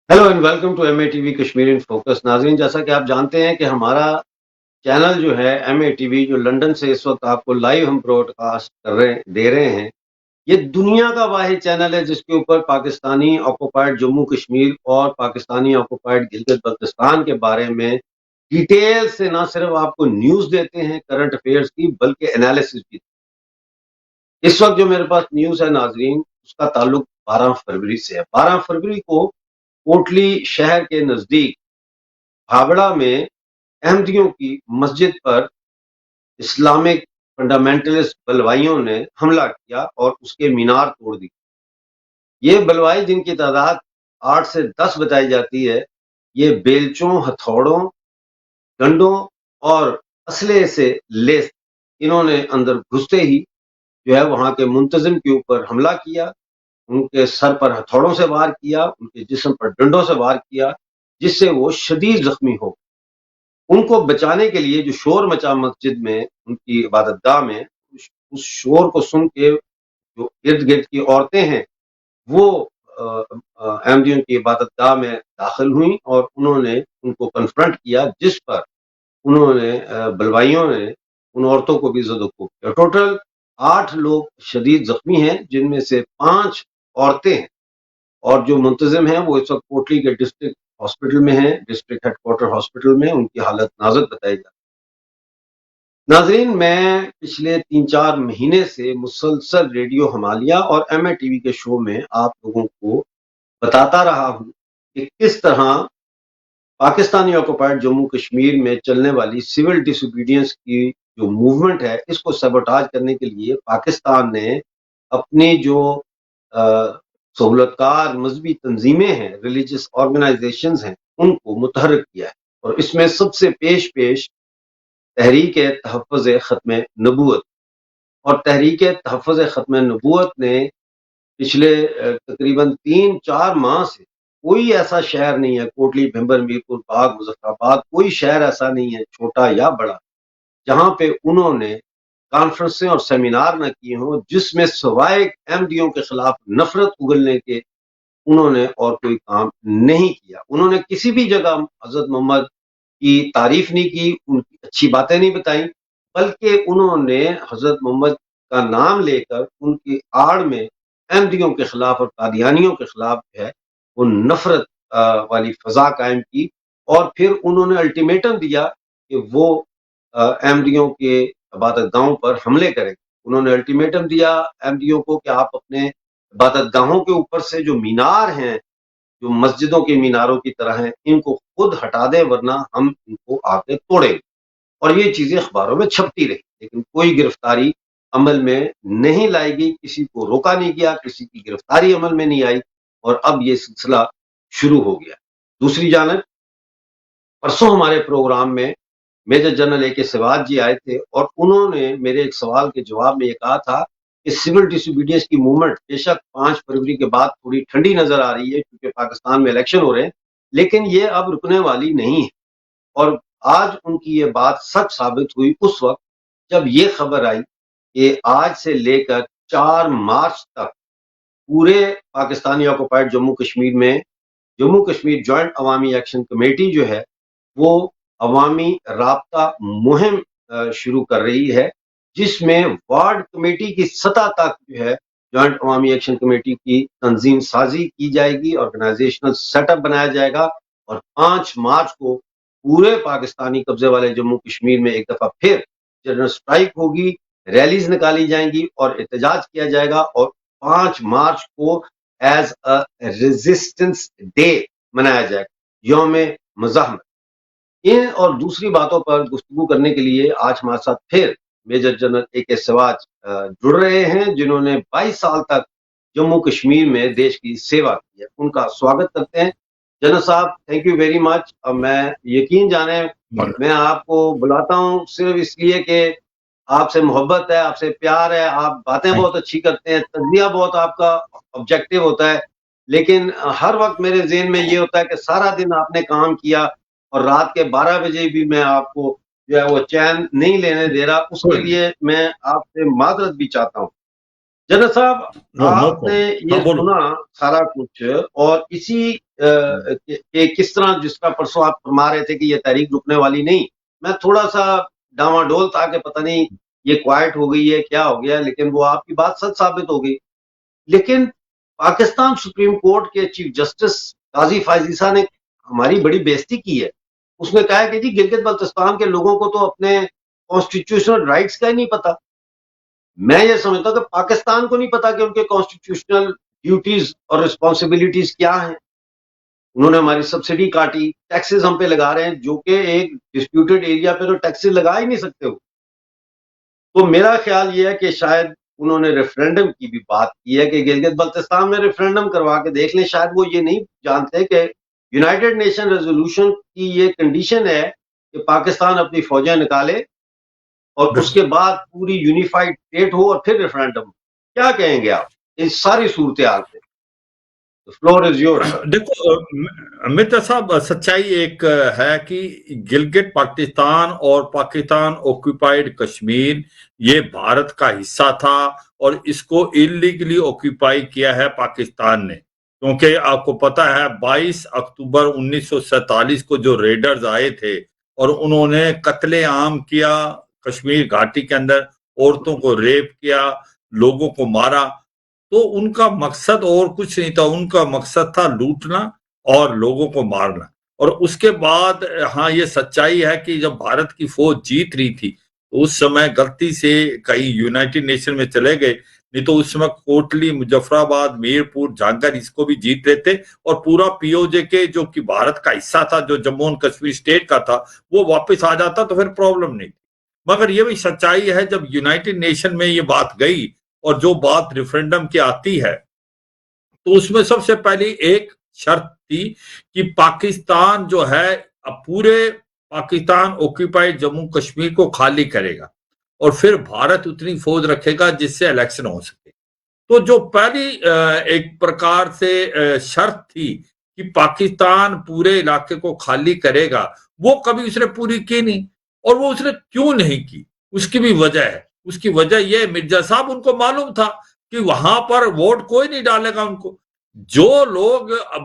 Hello and welcome to MA TV Kashmir in focus. नाज़रीन, जैसा कि आप जानते हैं कि हमारा चैनल जो है एमए टीवी, जो लंदन से इस वक्त आपको लाइव हम ब्रॉडकास्ट दे रहे हैं, ये दुनिया का वाहिद चैनल है जिसके ऊपर पाकिस्तानी ऑक्युपाइड जम्मू कश्मीर और पाकिस्तानी ऑक्युपाइड गिलगित बल्तिस्तान के बारे में डिटेल से ना सिर्फ आपको न्यूज़ देते हैं करंट अफेयर्स की, बल्कि एनालिसिस भी। इस वक्त जो मेरे पास न्यूज़ है नाज़रीन, उसका ताल्लुक 12 फरवरी से है। 12 फरवरी को कोटली शहर के नज़दीक भागड़ा में अहमदियों की मस्जिद पर इस्लामिक फंडामेंटलिस्ट बलवाइयों ने हमला किया और उसके मीनार तोड़ दी। ये बलवाई, जिनकी तादाद 8 से 10 बताई जाती है, ये बेलचों, हथौड़ों, डंडों और असले से लेस। इन्होंने अंदर घुसते ही जो है वहां के मुंतजिम के ऊपर हमला किया, उनके सर पर हथौड़ों से वार किया, उनके जिस्म पर डंडों से वार किया, जिससे वो शदीद जख्मी हो। उनको बचाने के लिए जो शोर मचा मस्जिद में, उनकी इबादतगाह में, उस शोर को सुन के जो इर्द-गिर्द की औरतें हैं, वो अहमदियों की इबादतगाह में दाखिल हुईं और उन्होंने उनको कन्फ्रंट किया, जिस पर उन्होंने बलवाइयों ने उन औरतों को भी ज़द-ओ-कोब किया। टोटल 8 लोग शदीद ज़ख्मी हैं, जिनमें से 5 औरतें हैं और जो मुंतज़िम हैं, वो इस वक़्त कोटली के डिस्ट्रिक्ट हॉस्पिटल में हैं, डिस्ट्रिक्ट हेडक्वार्टर हॉस्पिटल में। उनकी हालत नाज़ुक बताई जा। नाज़रीन, मैं पिछले 3-4 महीने से मुसलसल रेडियो हिमालय और एमए टीवी के शो में आप लोगों को बताता रहा हूँ कि किस तरह पाकिस्तानी ऑक्युपाइड जम्मू कश्मीर में चलने वाली सिविल डिसोबीडियंस की जो मूवमेंट है, इसको सबोटाज करने के लिए पाकिस्तान ने अपनी जो सहूलतकार मजहबी तंजीमें हैं, रिलीजियस ऑर्गेनाइजेशंस हैं, उनको मुतहर्रिक किया है। और इसमें सबसे पेश पेश तहरीक तहफ़्फ़ुज़ ख़त्म नबूवत। और तहरीक तहफ़्फ़ुज़ ख़त्म नबूवत ने पिछले तकरीबन 3-4 माह से, कोई ऐसा शहर नहीं है, कोटली, भिंबर, मीरपुर, बाग, मुज़फ़्फ़राबाद, कोई शहर ऐसा नहीं है, छोटा या बड़ा, जहाँ पे उन्होंने कॉन्फ्रेंसें और सेमिनार ना किए हों, जिसमें सिवाय अहमदियों के खिलाफ नफ़रत उगलने के उन्होंने और कोई काम नहीं किया। उन्होंने किसी भी जगह हज़रत मोहम्मद की तारीफ नहीं की, उनकी अच्छी बातें नहीं बताई, बल्कि उन्होंने हज़रत मोहम्मद का नाम लेकर उनकी आड़ में अहमदियों के खिलाफ और कादियानियों के खिलाफ जो है वो नफरत वाली फ़ज़ा कायम की। और फिर उन्होंने अल्टीमेटम दिया कि वो अहमदियों के इबादतगाहों पर हमले करेंगे। उन्होंने अल्टीमेटम दिया अहमदियों को कि आप अपने इबादतगाहों के ऊपर से जो मीनार हैं, जो मस्जिदों के मीनारों की तरह हैं, इनको खुद हटा दें, वरना हम इनको आके तोड़ेंगे। और ये चीज़ें अखबारों में छपती रही, लेकिन कोई गिरफ्तारी अमल में नहीं लाई गई, किसी को रोका नहीं गया, किसी की गिरफ्तारी अमल में नहीं आई और अब ये सिलसिला शुरू हो गया। दूसरी जानब परसों हमारे प्रोग्राम में मेजर जनरल ए के सिवाज जी आए थे और उन्होंने मेरे एक सवाल के जवाब में ये कहा था कि सिविल डिसोबीडियंस की मूवमेंट बेशक 5 फरवरी के बाद थोड़ी ठंडी नज़र आ रही है, क्योंकि पाकिस्तान में इलेक्शन हो रहे हैं, लेकिन ये अब रुकने वाली नहीं है। और आज उनकी ये बात सच साबित हुई उस वक़्त जब ये खबर आई कि आज से लेकर 4 मार्च तक पूरे पाकिस्तानी ऑक्युपाइड जम्मू कश्मीर में जम्मू कश्मीर जॉइंट अवामी एक्शन कमेटी जो है, वो अवामी राब्ता मुहिम शुरू कर रही है, जिसमें वार्ड कमेटी की सतह तक जो है जॉइंट अवामी एक्शन कमेटी की तंजीम साजी की जाएगी, ऑर्गेनाइजेशनल सेटअप बनाया जाएगा और 5 मार्च को पूरे पाकिस्तानी कब्जे वाले जम्मू कश्मीर में एक दफा फिर जनरल स्ट्राइक होगी, रैलीज निकाली जाएंगी और एहतजाज किया जाएगा। और 5 मार्च को एज अ रेजिस्टेंस डे मनाया जाएगा, यौम मुज़ाहमत। इन और दूसरी बातों पर गुफ्तगू करने के लिए आज हमारे साथ फिर मेजर जनरल ए के सिवाज जुड़ रहे हैं, जिन्होंने 22 साल तक जम्मू कश्मीर में देश की सेवा की है। उनका स्वागत करते हैं। जनरल साहब, थैंक यू वेरी मच। मैं यकीन जाने, मैं आपको बुलाता हूँ सिर्फ इसलिए कि आपसे मोहब्बत है, आपसे प्यार है, आप बातें बहुत अच्छी करते हैं, तज्जिया बहुत आपका ऑब्जेक्टिव होता है। लेकिन हर वक्त मेरे ज़हन में ये होता है कि सारा दिन आपने काम किया और रात के 12 बजे भी मैं आपको जो है वो चैन नहीं लेने दे रहा, उसके लिए मैं आपसे माज़रत भी चाहता हूँ। जनरल साहब, नो नो आपने प्रॉब्लम। ये हाँ, बोलो। सुना सारा कुछ और इसी कि किस तरह, जिसका परसों आप फरमा रहे थे कि ये तहरीक रुकने वाली नहीं, मैं थोड़ा सा डामाडोल था कि पता नहीं ये क्वाइट हो गई है, क्या हो गया, लेकिन वो आपकी बात सच साबित हो गई। लेकिन पाकिस्तान सुप्रीम कोर्ट के चीफ जस्टिस काजी फायजीसा ने हमारी बड़ी बेइज्जती की है। उसने कहा है कि जी गिलगित बल्तिस्तान के लोगों को तो अपने कॉन्स्टिट्यूशनल राइट्स का ही नहीं पता। मैं ये समझता हूं कि पाकिस्तान को नहीं पता कि उनके कॉन्स्टिट्यूशनल ड्यूटीज और रिस्पॉन्सिबिलिटीज क्या हैं। उन्होंने हमारी सब्सिडी काटी, टैक्सेस हम पे लगा रहे हैं, जो कि एक डिस्प्यूटेड एरिया पे तो टैक्सेस लगा ही नहीं सकते हो। तो मेरा ख्याल ये है कि शायद उन्होंने रेफरेंडम की भी बात की है कि गिलगित बल्तिस्तान में रेफरेंडम करवा के देख लें। शायद वो ये नहीं जानते कि यूनाइटेड नेशन रेजोल्यूशन की ये कंडीशन है कि पाकिस्तान अपनी फौजें निकाले और उसके बाद पूरी यूनिफाइड स्टेट हो और फिर रेफरेंडम। क्या कहेंगे आप इस सारी सूरत हाल पे? Floor is your sir. देखो मित्र साहब, सच्चाई एक है कि गिलगित पाकिस्तान और पाकिस्तान ऑक्यूपाइड कश्मीर ये भारत का हिस्सा था और इसको इलीगली ऑक्यूपाई किया है पाकिस्तान ने। क्योंकि आपको पता है 22 अक्टूबर 1947 को जो रेडर्स आए थे और उन्होंने कत्लेआम किया, कश्मीर घाटी के अंदर औरतों को रेप किया, लोगों को मारा, तो उनका मकसद और कुछ नहीं था। उनका मकसद था लूटना और लोगों को मारना। और उसके बाद हाँ, ये सच्चाई है कि जब भारत की फौज जीत रही थी तो उस समय गलती से कहीं यूनाइटेड नेशन में चले गए, नहीं तो उस समय कोटली, मुजफ्फराबाद, मीरपुर, झांगर इसको भी जीत रहे थे और पूरा पीओजे के जो कि भारत का हिस्सा था, जो जम्मू एंड कश्मीर स्टेट का था, वो वापस आ जाता तो फिर प्रॉब्लम नहीं थी। मगर ये भी सच्चाई है, जब यूनाइटेड नेशन में ये बात गई और जो बात रेफरेंडम की आती है तो उसमें सबसे पहली एक शर्त थी कि पाकिस्तान जो है अब पूरे पाकिस्तान ऑक्यूपाइड जम्मू कश्मीर को खाली करेगा और फिर भारत उतनी फौज रखेगा जिससे इलेक्शन हो सके। तो जो पहली एक प्रकार से शर्त थी कि पाकिस्तान पूरे इलाके को खाली करेगा, वो कभी उसने पूरी की नहीं। और वो उसने क्यों नहीं की, उसकी भी वजह है। उसकी वजह यह, मिर्जा साहब उनको मालूम था कि वहां पर वोट कोई नहीं डालेगा उनको। जो लोग अब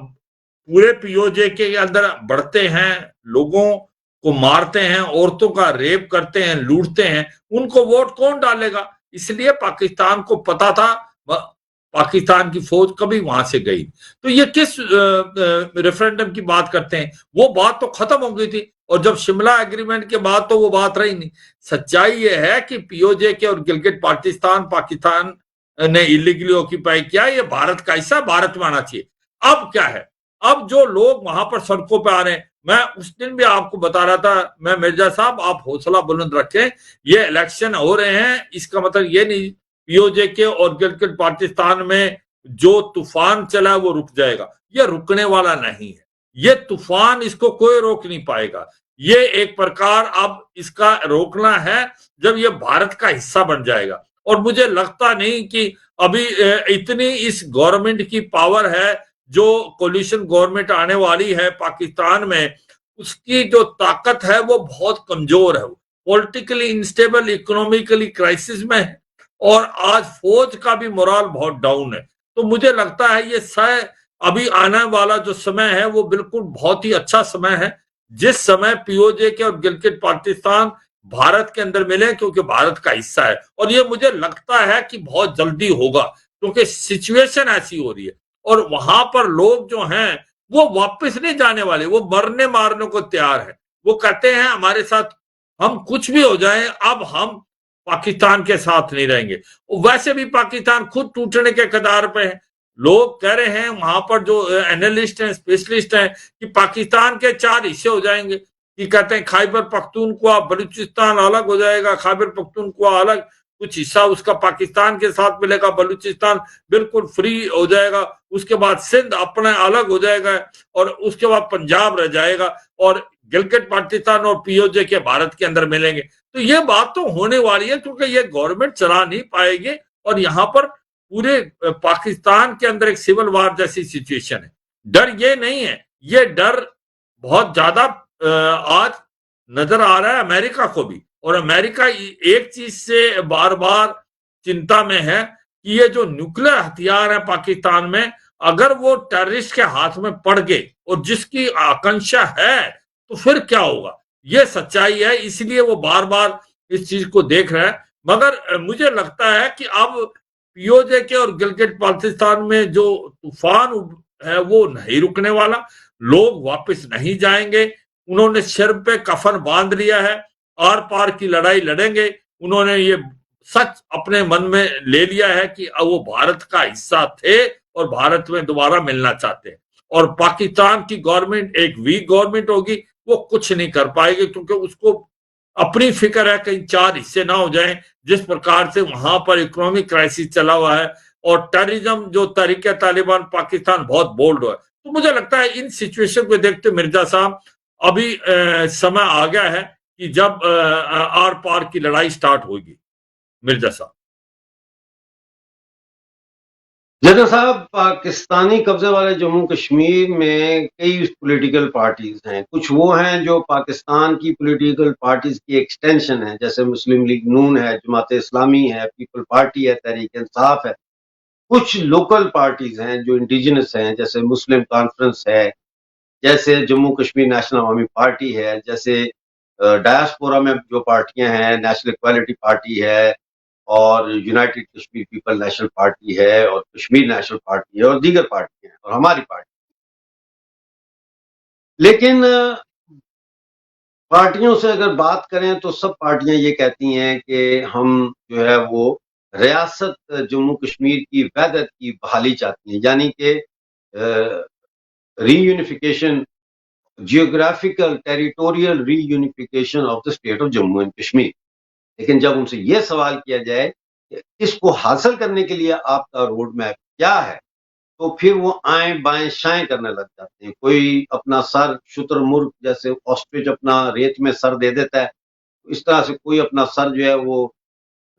पूरे पीओजे के अंदर बढ़ते हैं, लोगों को मारते हैं, औरतों का रेप करते हैं, लूटते हैं, उनको वोट कौन डालेगा? इसलिए पाकिस्तान को पता था, पाकिस्तान की फौज कभी वहां से गई। तो ये किस रेफरेंडम की बात करते हैं? वो बात तो खत्म हो गई थी और जब शिमला एग्रीमेंट के बाद तो वो बात रही नहीं। सच्चाई ये है कि पीओजे के और गिलगित पाकिस्तान पाकिस्तान ने इलीगली ऑक्यूपाई किया, ये भारत का हिस्सा, भारत में आना चाहिए। अब क्या है, अब जो लोग वहां पर सड़कों पे आ रहे हैं, मैं उस दिन भी आपको बता रहा था, मैं मिर्जा साहब आप हौसला बुलंद रखें, ये इलेक्शन हो रहे हैं, इसका मतलब ये नहीं पीओजे के और गिलगित पाकिस्तान में जो तूफान चला वो रुक जाएगा। ये रुकने वाला नहीं है, ये तूफान इसको कोई रोक नहीं पाएगा। ये एक प्रकार अब इसका रोकना है जब ये भारत का हिस्सा बन जाएगा। और मुझे लगता नहीं कि अभी इतनी इस गवर्नमेंट की पावर है, जो कोलिशन गवर्नमेंट आने वाली है पाकिस्तान में, उसकी जो ताकत है वो बहुत कमजोर है। पॉलिटिकली इंस्टेबल, इकोनॉमिकली क्राइसिस में है और आज फौज का भी मोराल बहुत डाउन है। तो मुझे लगता है ये अभी आने वाला जो समय है वो बिल्कुल बहुत ही अच्छा समय है, जिस समय पीओजे के और गिलगित पाकिस्तान भारत के अंदर मिले, क्योंकि भारत का हिस्सा है। और ये मुझे लगता है कि बहुत जल्दी होगा, क्योंकि सिचुएशन ऐसी हो रही है और वहां पर लोग जो हैं वो वापस नहीं जाने वाले, वो मरने मारने को तैयार है। वो कहते हैं हमारे साथ हम कुछ भी हो जाए, अब हम पाकिस्तान के साथ नहीं रहेंगे। वैसे भी पाकिस्तान खुद टूटने के कगार पे है। लोग कह रहे हैं वहां पर जो एनालिस्ट हैं, स्पेशलिस्ट हैं, कि पाकिस्तान के 4 हिस्से हो जाएंगे। कि कहते हैं खैबर पख्तूनख्वा, बलूचिस्तान अलग हो जाएगा, खैबर पख्तूनख्वा अलग, कुछ हिस्सा उसका पाकिस्तान के साथ मिलेगा, बलूचिस्तान बिल्कुल फ्री हो जाएगा, उसके बाद सिंध अपना अलग हो जाएगा और उसके बाद पंजाब रह जाएगा और गिलगित पाकिस्तान और पीओजे के भारत के अंदर मिलेंगे। तो ये बात तो होने वाली है, क्योंकि ये गवर्नमेंट चला नहीं पाएगी और यहाँ पर पूरे पाकिस्तान के अंदर एक सिविल वार जैसी सिचुएशन है। डर ये नहीं है, ये डर बहुत ज्यादा आज नजर आ रहा है अमेरिका को भी। और अमेरिका एक चीज से बार बार चिंता में है कि ये जो न्यूक्लियर हथियार है पाकिस्तान में, अगर वो टेररिस्ट के हाथ में पड़ गए और जिसकी आकांक्षा है तो फिर क्या होगा? ये सच्चाई है, इसलिए वो बार बार इस चीज को देख रहा है। मगर मुझे लगता है कि अब पीओजे के और गिलगिट बाल्टिस्तान में जो तूफान है वो नहीं रुकने वाला। लोग वापस नहीं जाएंगे। उन्होंने सिर पे कफन बांध लिया है, आर पार की लड़ाई लड़ेंगे। उन्होंने ये सच अपने मन में ले लिया है कि वो भारत का हिस्सा थे और भारत में दोबारा मिलना चाहते हैं। और पाकिस्तान की गवर्नमेंट एक वीक गवर्नमेंट होगी, वो कुछ नहीं कर पाएगी, क्योंकि उसको अपनी फिक्र है कहीं चार हिस्से ना हो जाएं। जिस प्रकार से वहां पर इकोनॉमिक क्राइसिस चला हुआ है और टेररिज्म जो तहरीके तालिबान पाकिस्तान बहुत बोल्ड हुआ है, तो मुझे लगता है इन सिचुएशन को देखते मिर्जा साहब अभी समय आ गया है कि जब आर पार की लड़ाई स्टार्ट होगी। मिर्जा साहब। जनरल साहब, पाकिस्तानी कब्जे वाले जम्मू कश्मीर में कई पॉलिटिकल पार्टीज हैं। कुछ वो हैं जो पाकिस्तान की पॉलिटिकल पार्टीज की एक्सटेंशन है, जैसे मुस्लिम लीग नून है, जमात इस्लामी है, पीपल पार्टी है, तहरीक इंसाफ है। कुछ लोकल पार्टीज हैं जो इंडिजिनस हैं, जैसे मुस्लिम कॉन्फ्रेंस है, जैसे जम्मू कश्मीर नेशनल अवामी पार्टी है, जैसे डायस्पोरा में जो पार्टियां हैं, नेशनल इक्वालिटी पार्टी है, और United Kashmir people national party है, और कश्मीर नेशनल पार्टी है, और दीगर पार्टियां हैं, और हमारी पार्टी। लेकिन पार्टियों से अगर बात करें तो सब पार्टियां ये कहती हैं कि हम जो है वो रियासत जम्मू कश्मीर की वहदत की बहाली चाहती हैं, यानी कि reunification, geographical territorial reunification of the state of Jammu and Kashmir. लेकिन जब उनसे यह सवाल किया जाए कि इसको हासिल करने के लिए आपका रोड मैप क्या है, तो फिर वो आए बाएं शाएं करने लग जाते हैं। कोई अपना सर शुतुरमुर्ग जैसे ऑस्ट्रिच अपना रेत में सर दे देता है, इस तरह से कोई अपना सर जो है वो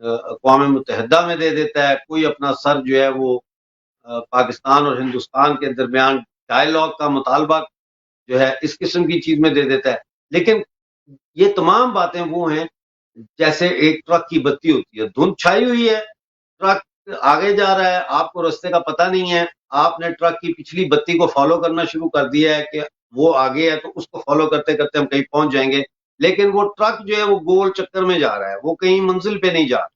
अक़वाम मुत्तहिदा में दे देता है, कोई अपना सर जो है वो पाकिस्तान और हिंदुस्तान के दरमियान डायलॉग का मुतालबा जो है इस किस्म की चीज में दे देता है। लेकिन ये तमाम बातें वो हैं जैसे एक ट्रक की बत्ती होती है, धुंध छाई हुई है, ट्रक आगे जा रहा है, आपको रास्ते का पता नहीं है, आपने ट्रक की पिछली बत्ती को फॉलो करना शुरू कर दिया है कि वो आगे है तो उसको फॉलो करते करते हम कहीं पहुंच जाएंगे। लेकिन वो ट्रक जो है वो गोल चक्कर में जा रहा है, वो कहीं मंजिल पे नहीं जा रहा।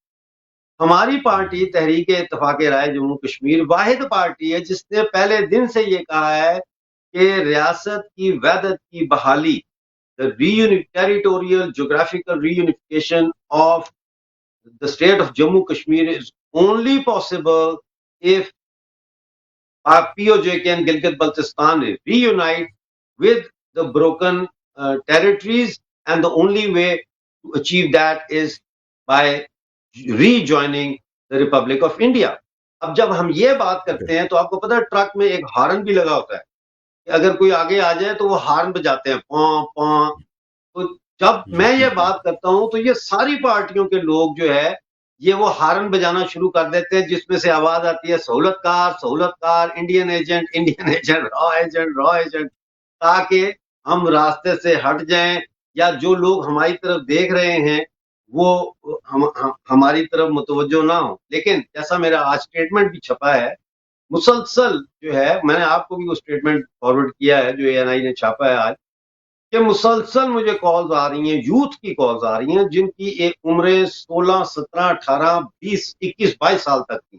हमारी पार्टी तहरीक इत्तेफाक राय जम्मू कश्मीर वाहिद पार्टी है जिसने पहले दिन से ये कहा है कि रियासत की वहदत की बहाली, the territorial geographical reunification of the state of Jammu Kashmir is only possible if POJK and Gilgit-Baltistan reunite with the broken territories, and the only way to achieve that is by rejoining the Republic of India. अब जब हम ये बात करते हैं तो आपको पता है ट्रक में एक हॉर्न भी लगा होता है कि अगर कोई आगे आ जाए तो वो हॉर्न बजाते हैं, पॉं पॉं। तो जब मैं ये बात करता हूं तो ये सारी पार्टियों के लोग जो है ये वो हारन बजाना शुरू कर देते हैं, जिसमें से आवाज आती है सहूलतकार, इंडियन एजेंट, रॉ एजेंट, ताकि हम रास्ते से हट जाएं या जो लोग हमारी तरफ देख रहे हैं वो हमारी तरफ मुतवज्जो ना हो। लेकिन जैसा मेरा आज स्टेटमेंट भी छपा है, मुसलसल जो है, मैंने आपको भी वो स्टेटमेंट फॉरवर्ड किया है जो ANI ने छापा है आज, कि मुसलसल मुझे कॉल्स आ रही हैं, यूथ की कॉल्स आ रही हैं जिनकी एक उम्रें 16, 17, 18, 20, 21, 22 साल तक की,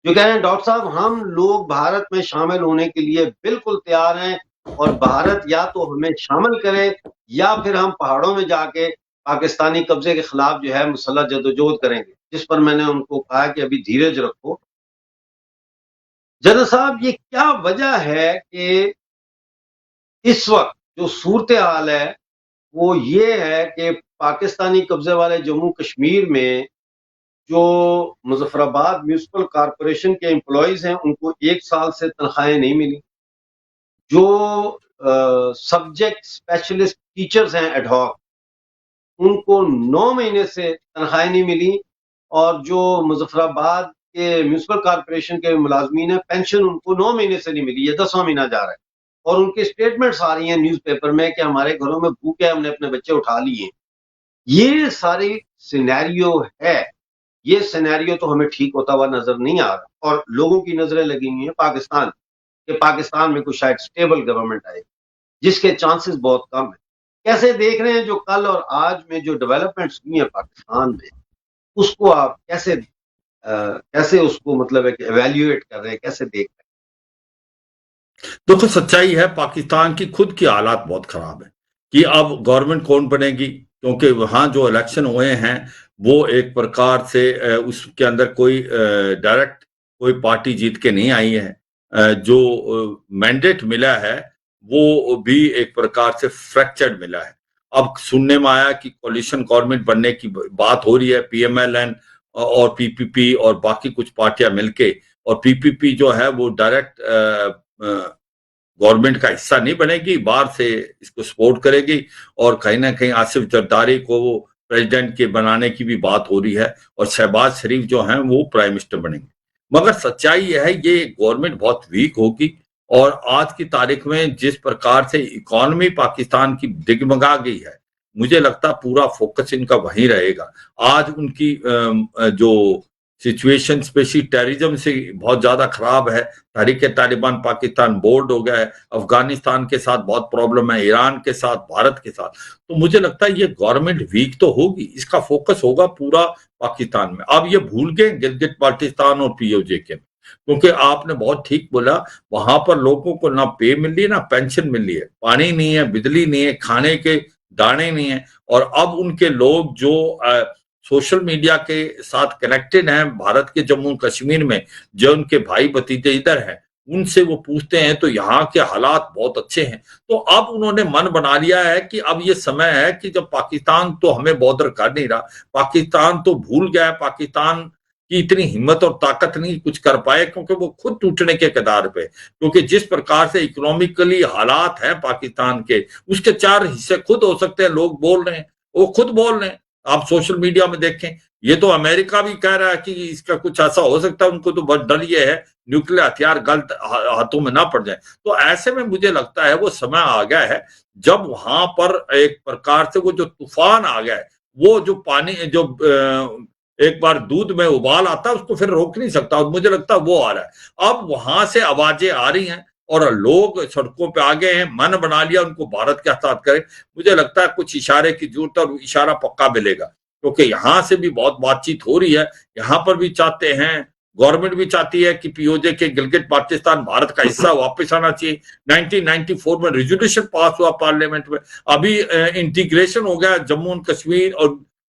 जो कह रहे हैं डॉक्टर साहब हम लोग भारत में शामिल होने के लिए बिल्कुल तैयार हैं, और भारत या तो हमें शामिल करे या फिर हम पहाड़ों में जाके पाकिस्तानी कब्जे के खिलाफ जो है मुसल्लह जदोजहद करेंगे। जिस पर मैंने उनको कहा कि अभी धीरज रखो। जनरल साहब, ये क्या वजह है कि इस वक्त जो सूरत हाल है वो ये है कि पाकिस्तानी कब्जे वाले जम्मू कश्मीर में जो मुजफ्फराबाद म्यूनिसिपल कॉरपोरेशन के एम्प्लॉयज हैं उनको 1 साल से तनख्वाहें नहीं मिली। जो सब्जेक्ट स्पेशलिस्ट टीचर्स हैं एडहॉक, उनको 9 महीने से तनख्वाहें नहीं मिली, और जो मुजफ्फराबाद के म्यूनिसिपल कॉरपोरेशन के मुलाजमीन हैं पेंशन उनको 9 महीने से नहीं मिली, ये 10वां महीना जा रहा है। और उनकी स्टेटमेंट्स आ रही हैं न्यूज़पेपर में कि हमारे घरों में भूख है, हमने अपने बच्चे उठा लिए। ये सारी सिनेरियो है, ये सिनेरियो तो हमें ठीक होता हुआ नजर नहीं आ रहा, और लोगों की नजरें लगी हुई हैं पाकिस्तान। कि पाकिस्तान में कुछ शायद स्टेबल गवर्नमेंट आएगी, जिसके चांसेस बहुत कम है। कैसे देख रहे हैं जो कल और आज में जो डेवलपमेंट्स हुई है पाकिस्तान में, उसको आप कैसे उसको मतलब है कि एवेल्युएट कर रहे हैं, कैसे देख रहे देखो सच्चाई है, पाकिस्तान की खुद की हालात बहुत खराब है कि अब गवर्नमेंट कौन बनेगी, क्योंकि वहां जो इलेक्शन हुए हैं वो एक प्रकार से उसके अंदर कोई डायरेक्ट कोई पार्टी जीत के नहीं आई है। जो मैंडेट मिला है वो भी एक प्रकार से फ्रैक्चर्ड मिला है। अब सुनने में आया कि कोलिशन गवर्नमेंट बनने की बात हो रही है, पीएमएलएन और पीपीपी और बाकी कुछ पार्टियां मिलके, और पीपीपी जो है वो डायरेक्ट गवर्नमेंट का हिस्सा नहीं बनेगी, बाहर से इसको सपोर्ट करेगी, और कहीं ना कहीं आसिफ जरदारी को वो प्रेसिडेंट के बनाने की भी बात हो रही है, और शहबाज शरीफ जो हैं वो प्राइम मिनिस्टर बनेंगे। मगर सच्चाई यह है ये गवर्नमेंट बहुत वीक होगी, और आज की तारीख में जिस प्रकार से इकोनॉमी पाकिस्तान की डिगमगा गई है, मुझे लगता पूरा फोकस इनका वहीं रहेगा। आज उनकी जो सिचुएशन स्पेशली टेररिज्म से बहुत ज्यादा खराब है, तहरीक तालिबान पाकिस्तान बोर्ड हो गया है, अफगानिस्तान के साथ बहुत प्रॉब्लम है, ईरान के साथ, भारत के साथ। तो मुझे लगता है ये गवर्नमेंट वीक तो होगी, इसका फोकस होगा पूरा पाकिस्तान में। अब ये भूल गए गिलगित बाल्टिस्तान और पीओजे के, क्योंकि आपने बहुत ठीक बोला, वहां पर लोगों को ना पे मिल रही है ना पेंशन मिल रही है, पानी नहीं है, बिजली नहीं है, खाने के दाने नहीं है। और अब उनके लोग जो सोशल मीडिया के साथ कनेक्टेड हैं भारत के जम्मू कश्मीर में, जो उनके भाई भतीजे इधर हैं, उनसे वो पूछते हैं तो यहाँ के हालात बहुत अच्छे हैं। तो अब उन्होंने मन बना लिया है कि अब ये समय है कि जब पाकिस्तान तो हमें बॉर्डर कर नहीं रहा, पाकिस्तान तो भूल गया है, पाकिस्तान की इतनी हिम्मत और ताकत नहीं कुछ कर पाए, क्योंकि वो खुद टूटने के कगार पे, क्योंकि जिस प्रकार से इकोनॉमिकली हालात हैं पाकिस्तान के, उसके 4 हिस्से खुद हो सकते हैं, लोग बोल रहे हैं, वो खुद बोल रहे हैं। आप सोशल मीडिया में देखें, ये तो अमेरिका भी कह रहा है कि इसका कुछ ऐसा हो सकता है, उनको तो बहुत डर ये है न्यूक्लियर हथियार गलत हाथों में ना पड़ जाए। तो ऐसे में मुझे लगता है वो समय आ गया है जब वहां पर एक प्रकार से वो जो तूफान आ गया है, वो जो पानी जो एक बार दूध में उबाल आता है उसको फिर रोक नहीं सकता, और मुझे लगता है वो आ रहा है। अब वहां से आवाजें आ रही हैं और लोग सड़कों पे आ गए हैं, मन बना लिया उनको भारत के साथ करें। मुझे लगता है कुछ इशारे की जरूरत है, और इशारा पक्का मिलेगा, क्योंकि यहां से भी बहुत बातचीत हो रही है, यहां पर भी चाहते हैं, गवर्नमेंट भी चाहती है कि पीओजे के गिलगित बाल्टिस्तान भारत का हिस्सा वापस आना चाहिए। 1994 में रेजोल्यूशन पास हुआ पार्लियामेंट में, अभी इंटीग्रेशन हो गया जम्मू एंड कश्मीर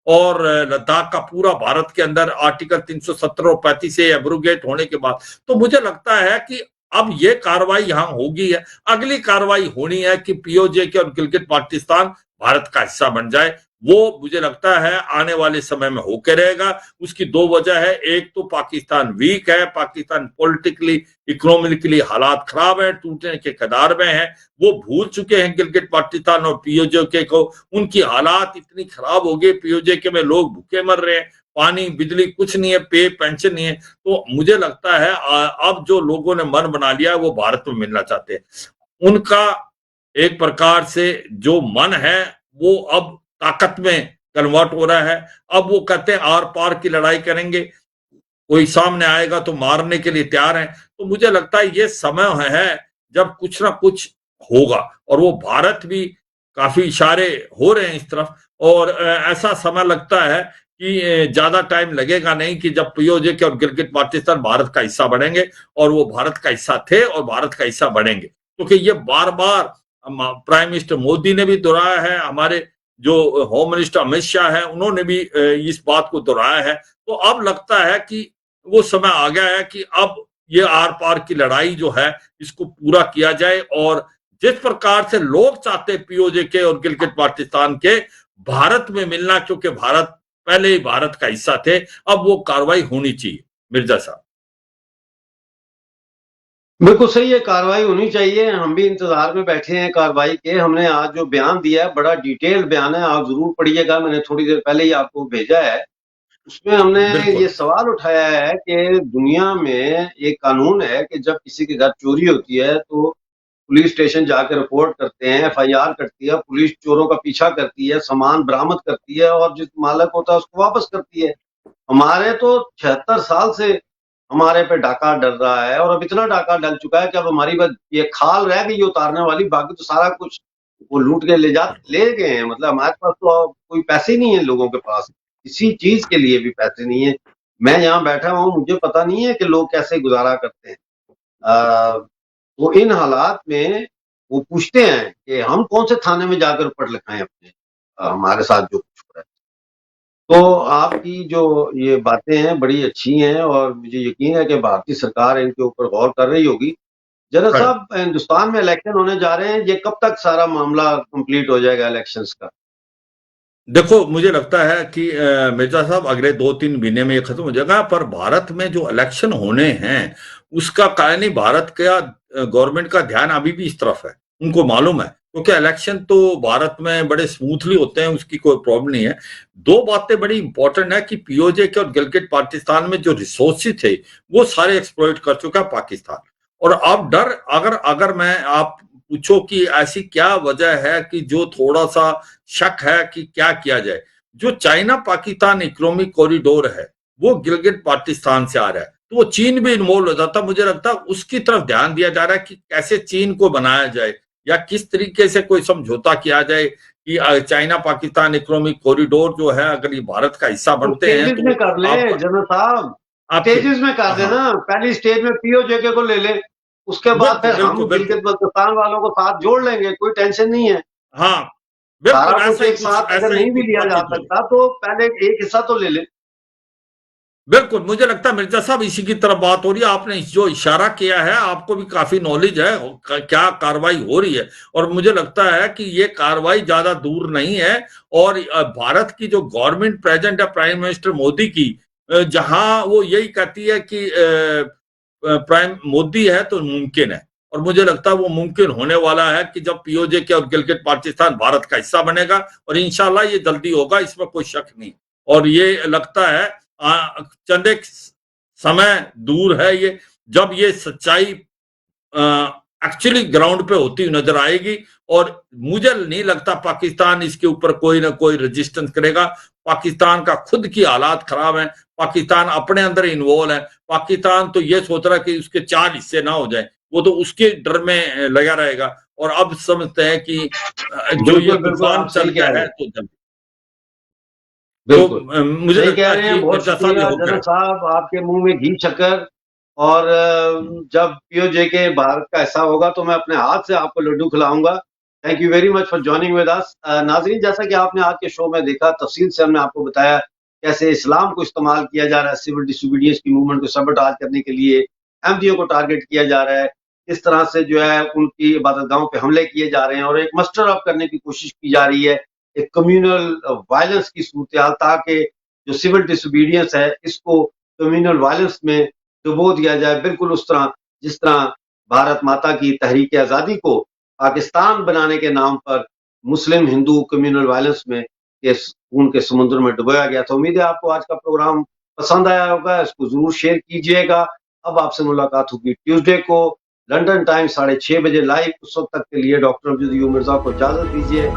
और लद्दाख का पूरा भारत के अंदर, आर्टिकल 370 और 35 से एब्रोगेट होने के बाद। तो मुझे लगता है कि अब ये कार्रवाई यहां होगी है, अगली कार्रवाई होनी है कि पीओजे के और गिलगित बाल्टिस्तान भारत का हिस्सा बन जाए। वो मुझे लगता है आने वाले समय में होकर रहेगा। उसकी 2 वजह है, एक तो पाकिस्तान वीक है, पाकिस्तान पॉलिटिकली इकोनॉमिकली हालात खराब है, टूटने के कगार में है, वो भूल चुके हैं गिलगित बाल्टिस्तान और पीओजे के को, उनकी हालात इतनी खराब हो गई, पीओजे के में लोग भूखे मर रहे हैं, पानी बिजली कुछ नहीं है, पे पेंशन नहीं है। तो मुझे लगता है अब जो लोगों ने मन बना लिया है वो भारत में मिलना चाहते हैं। उनका एक प्रकार से जो मन है वो अब ताकत में कन्वर्ट हो रहा है। अब वो कहते हैं आर पार की लड़ाई करेंगे, कोई सामने आएगा तो मारने के लिए तैयार है। तो मुझे लगता है ये समय है जब कुछ ना कुछ होगा, और वो भारत भी काफी इशारे हो रहे हैं इस तरफ, और ऐसा समय लगता है कि ज्यादा टाइम लगेगा नहीं कि जब पीओजे के और गिलगित बाल्टिस्तान भारत का हिस्सा बनेंगे, और वो भारत का हिस्सा थे और भारत का हिस्सा बनेंगे। क्योंकि ये बार बार प्राइम मिनिस्टर मोदी ने भी दोहराया है, हमारे जो होम मिनिस्टर अमित शाह है उन्होंने भी इस बात को दोहराया है। तो अब लगता है कि वो समय आ गया है कि अब ये आर पार की लड़ाई जो है इसको पूरा किया जाए, और जिस प्रकार से लोग चाहते पीओजे के और गिलगित बाल्टिस्तान के भारत में मिलना, क्योंकि भारत पहले ही भारत का हिस्सा थे, अब वो कार्रवाई होनी चाहिए। मिर्जा साहब बिल्कुल सही है, कार्रवाई होनी चाहिए। हम भी इंतजार में बैठे हैं कार्रवाई के। हमने आज जो बयान दिया है बड़ा डिटेल बयान है, आप जरूर पढ़िएगा, मैंने थोड़ी देर पहले ही आपको भेजा है। उसमें हमने ये बिल्कुल सवाल उठाया है कि दुनिया में एक कानून है कि जब किसी के घर चोरी होती है तो पुलिस स्टेशन जाकर रिपोर्ट करते हैं, एफआईआर करती है, पुलिस चोरों का पीछा करती है, सामान बरामद करती है और जिस मालक होता है उसको वापस करती है। हमारे तो 76 साल से हमारे पे डाका डल रहा है, और अब इतना डाका डल चुका है कि अब हमारी बस ये खाल रह गई है उतारने वाली, बाकी तो सारा कुछ वो लूट के ले गए हैं। मतलब हमारे पास तो अब कोई पैसे नहीं है लोगों के पास, किसी चीज के लिए भी पैसे नहीं है। मैं यहाँ बैठा हूँ, मुझे पता नहीं है कि लोग कैसे गुजारा करते हैं। तो इन हालात में वो पूछते हैं कि हम कौन से थाने में जाकर पढ़ लिखाएं अपने, हमारे साथ जो कुछ हो रहा है। तो आपकी जो ये बातें हैं बड़ी अच्छी हैं, और मुझे यकीन है कि भारतीय सरकार इनके ऊपर गौर कर रही होगी। General right. साहब, हिंदुस्तान में इलेक्शन होने जा रहे हैं, ये कब तक सारा मामला कंप्लीट हो जाएगा इलेक्शंस का? देखो, मुझे लगता है कि मिर्जा साहब अगले 2-3 महीने में ये खत्म हो जाएगा, पर भारत में जो इलेक्शन होने हैं उसका कारण ही भारत का गवर्नमेंट का ध्यान अभी भी इस तरफ है। उनको मालूम है, क्योंकि इलेक्शन तो भारत में बड़े स्मूथली होते हैं, उसकी कोई प्रॉब्लम नहीं है। दो बातें बड़ी इंपॉर्टेंट है कि पीओजे के और गिलगिट पाकिस्तान में जो रिसोर्सेज थे वो सारे एक्सप्लॉइट कर चुका है पाकिस्तान। और अब डर, अगर अगर मैं आप पूछो कि ऐसी क्या वजह है कि जो थोड़ा सा शक है कि क्या किया जाए, जो चाइना पाकिस्तान इकोनॉमिक कॉरिडोर है वो गिलगिट पाकिस्तान से आ रहा है, तो वो चीन भी इन्वॉल्व हो जाता। मुझे लगता है उसकी तरफ ध्यान दिया जा रहा है कि कैसे चीन को बनाया जाए या किस तरीके से कोई समझौता किया जाए कि चाइना पाकिस्तान इकोनॉमिक कॉरिडोर जो है अगर ये भारत का हिस्सा तो बनते हैं स्टेजेस में तो कर ले आप जनरल साहब, आपके स्टेजेस में कर हाँ, देना। पहली स्टेज में पीओजे को ले ले, उसके बाद बिल्कुल फिर हम बिल्कुल बिल्कुल, गिलगित बल्तिस्तान वालों को साथ जोड़ लेंगे, कोई टेंशन नहीं है। हाँ सारा बिल्कुल, कुछ एक साथ अगर ऐसा ही नहीं भी कुछ लिया जा बातचीत होगी। सकता तो पहले एक हिस्सा तो ले ले। बिल्कुल, मुझे लगता है मिर्जा साहब इसी की तरफ बात हो रही है। आपने जो इशारा किया है, आपको भी काफी नॉलेज है क्या कार्रवाई हो रही है, और मुझे लगता है कि ये कार्रवाई ज्यादा दूर नहीं है। और भारत की जो गवर्नमेंट प्रेजेंट है प्राइम मिनिस्टर मोदी की, जहां वो यही कहती है कि प्राइम मोदी है तो मुमकिन है, और मुझे लगता है वो मुमकिन होने वाला है कि जब पीओजे के और गिलगिट पाकिस्तान भारत का हिस्सा बनेगा, और इंशाल्लाह ये जल्दी होगा, इसमें कोई शक नहीं। और ये लगता है चंद एक समय दूर है ये, जब ये सच्चाई एक्चुअली ग्राउंड पे होती हुई नजर आएगी। और मुझे नहीं लगता पाकिस्तान इसके ऊपर कोई ना कोई रेजिस्टेंस करेगा। पाकिस्तान का खुद की हालात खराब है, पाकिस्तान अपने अंदर इन्वॉल्व है। पाकिस्तान तो ये सोच रहा है कि उसके 4 हिस्से ना हो जाए, वो तो उसके डर में लगा रहेगा। और अब समझते हैं कि जो ये बिल्कुल बिल्कुल, तूफान आप चल सही गया कह रहे है हैं। तो जल्दी, तो बिल्कुल मुझे सही लगता कह है रहे हैं, कि बहुत मिर्जा साहब ये शुक्रिया होकर जनरल साहब, आपके मुंह में घी शक्कर। और जब पीओजे के भारत का हिस्सा होगा तो मैं अपने हाथ से आपको लड्डू खिलाऊंगा। Thank you very much for joining with us. नाजरीन, जैसा कि आपने आज के शो में देखा, तफसील से हमने आपको बताया कैसे इस्लाम को इस्तेमाल किया जा रहा है सिविल डिसोबीडियंस की मूवमेंट को सबटाज करने के लिए, एमडीओ को टारगेट किया जा रहा है, इस तरह से जो है उनकी इबादतगाहों पे हमले किए जा रहे हैं, और एक मस्टर अप करने की कोशिश की जा रही है, एक कम्युनल वायलेंस की सूरत, ताकि जो सिविल डिसोबीडियंस है इसको कम्युनल वायलेंस में डुबो दिया जाए, बिल्कुल उस तरह जिस तरह भारत माता की तहरीक आज़ादी को पाकिस्तान बनाने के नाम पर मुस्लिम हिंदू कम्युनल वायलेंस में के खून के समुद्र में डुबोया गया था। उम्मीद है आपको आज का प्रोग्राम पसंद आया होगा, इसको जरूर शेयर कीजिएगा। अब आपसे मुलाकात होगी ट्यूसडे को लंदन टाइम 6:30 बजे लाइव। उस वक्त तक के लिए डॉक्टर अमजद यूब मिर्जा को इजाजत दीजिए।